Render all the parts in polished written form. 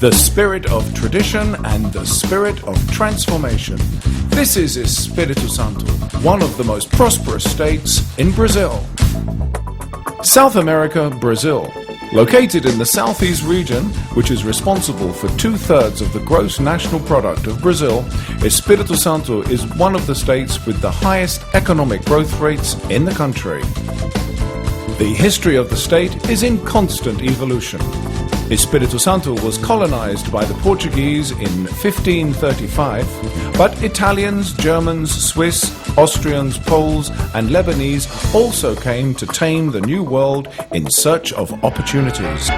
the spirit of tradition and the spirit of transformation. This is Espírito Santo, one of the most prosperous states in Brazil. South America, Brazil. Located in the southeast region, which is responsible for 2/3 of the gross national product of Brazil, Espírito Santo is one of the states with the highest economic growth rates in the country. The history of the state is in constant evolution. Espírito Santo was colonized by the Portuguese in 1535, but Italians, Germans, Swiss, Austrians, Poles, and Lebanese also came to tame the New World in search of opportunities.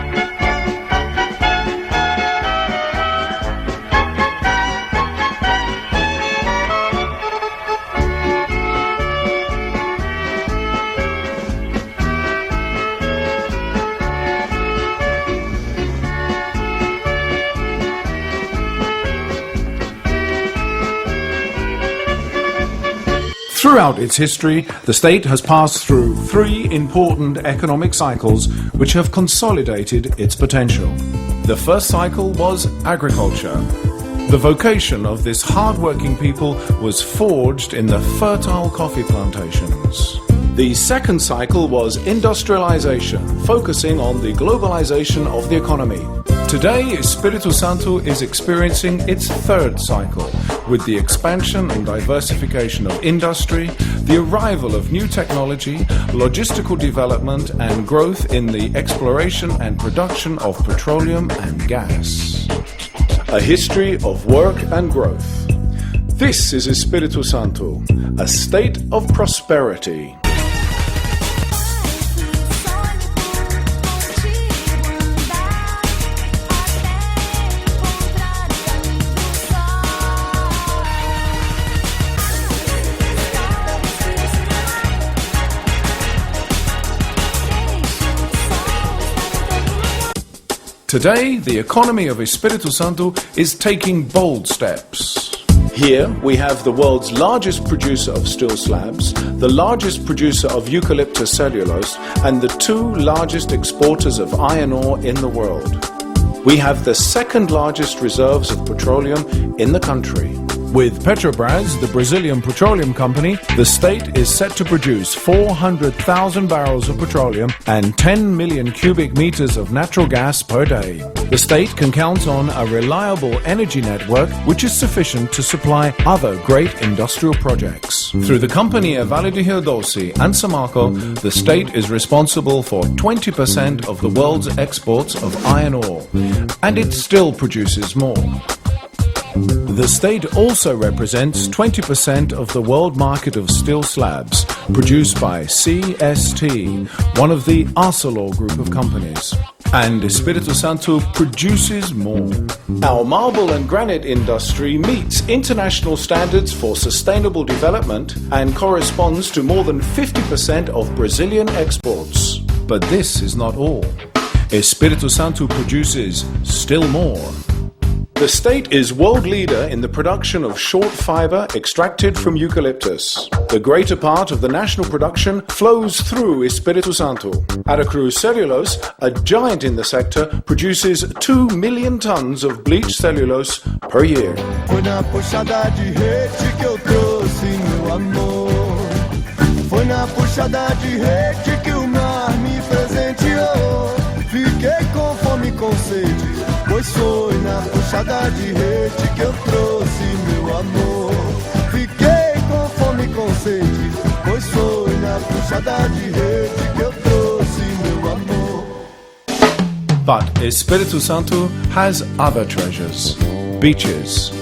Throughout its history, the state has passed through 3 important economic cycles which have consolidated its potential. The first cycle was agriculture. The vocation of this hard-working people was forged in the fertile coffee plantations. The second cycle was industrialization, focusing on the globalization of the economy. Today, Espírito Santo is experiencing its third cycle, with the expansion and diversification of industry, the arrival of new technology, logistical development, and growth in the exploration and production of petroleum and gas. A history of work and growth. This is Espírito Santo, a state of prosperity. Today, the economy of Espírito Santo is taking bold steps. Here, we have the world's largest producer of steel slabs, the largest producer of eucalyptus cellulose, and the 2 largest exporters of iron ore in the world. We have the 2nd largest reserves of petroleum in the country. With Petrobras, the Brazilian petroleum company, the state is set to produce 400,000 barrels of petroleum and 10 million cubic meters of natural gas per day. The state can count on a reliable energy network which is sufficient to supply other great industrial projects. Through the company of Vale do Rio Doce and Samarco, the state is responsible for 20% of the world's exports of iron ore, and it still produces more. The state also represents 20% of the world market of steel slabs, produced by CST, one of the Arcelor group of companies. And Espírito Santo produces more. Our marble and granite industry meets international standards for sustainable development and corresponds to more than 50% of Brazilian exports. But this is not all. Espírito Santo produces still more. The state is world leader in the production of short fiber extracted from eucalyptus. The greater part of the national production flows through Espírito Santo. Aracruz Cellulose, a giant in the sector, produces 2 million tons of bleached cellulose per year. Foi na puxada de rede que eu trouxe meu amor. Foi na puxada de rede que o mar me presenteou. Fiquei com fome e com sede, pois foi na puxada de rede que eu trouxe meu amor. Fiquei com fome e com sede, pois foi na puxada de rede que eu trouxe meu amor. But Espírito Santo has other treasures. Beaches,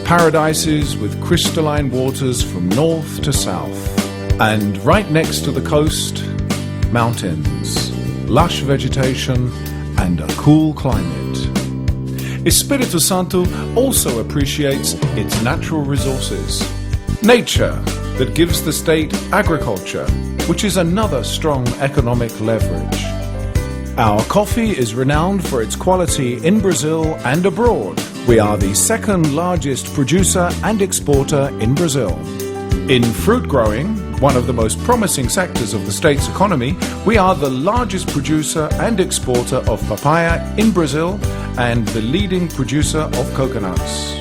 paradises with crystalline waters from north to south. And right next to the coast, mountains, lush vegetation, and a cool climate. Espírito Santo also appreciates its natural resources. Nature that gives the state agriculture, which is another strong economic leverage. Our coffee is renowned for its quality in Brazil and abroad. We are the 2nd largest producer and exporter in Brazil. In fruit growing, One of the most promising sectors of the state's economy, we are the largest producer and exporter of papaya in Brazil and the leading producer of coconuts.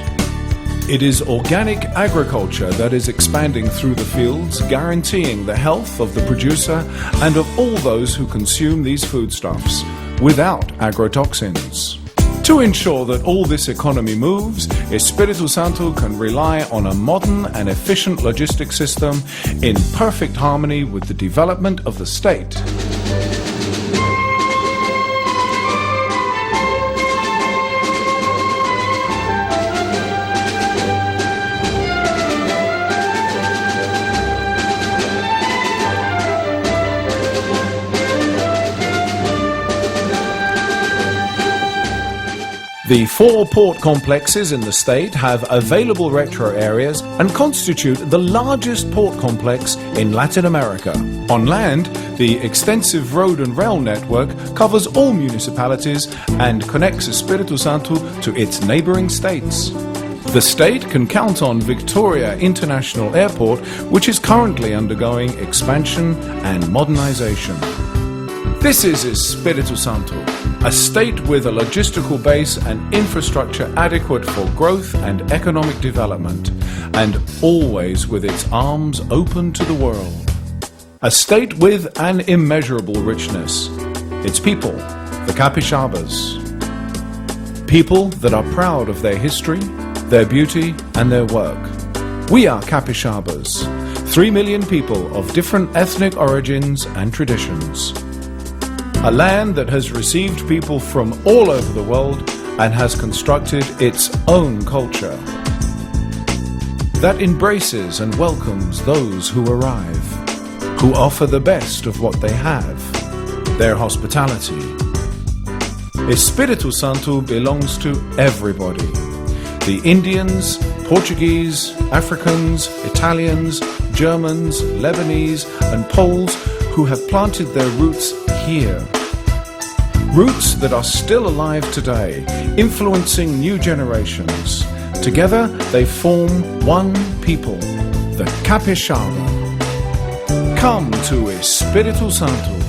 It is organic agriculture that is expanding through the fields, guaranteeing the health of the producer and of all those who consume these foodstuffs, without agrotoxins. To ensure that all this economy moves, Espírito Santo can rely on a modern and efficient logistic system in perfect harmony with the development of the state. The 4 port complexes in the state have available retro areas and constitute the largest port complex in Latin America. On land, the extensive road and rail network covers all municipalities and connects Espírito Santo to its neighboring states. The state can count on Victoria International Airport, which is currently undergoing expansion and modernization. This is Espírito Santo, a state with a logistical base and infrastructure adequate for growth and economic development, and always with its arms open to the world. A state with an immeasurable richness. Its people, the capixabas. People that are proud of their history, their beauty, and their work. We are capixabas, 3 million people of different ethnic origins and traditions. A land that has received people from all over the world and has constructed its own culture. That embraces and welcomes those who arrive, who offer the best of what they have, their hospitality. Espírito Santo belongs to everybody. The Indians, Portuguese, Africans, Italians, Germans, Lebanese, and Poles who have planted their roots here. Roots that are still alive today, influencing new generations. Together they form one people, the capixaba. Come to Espírito Santo.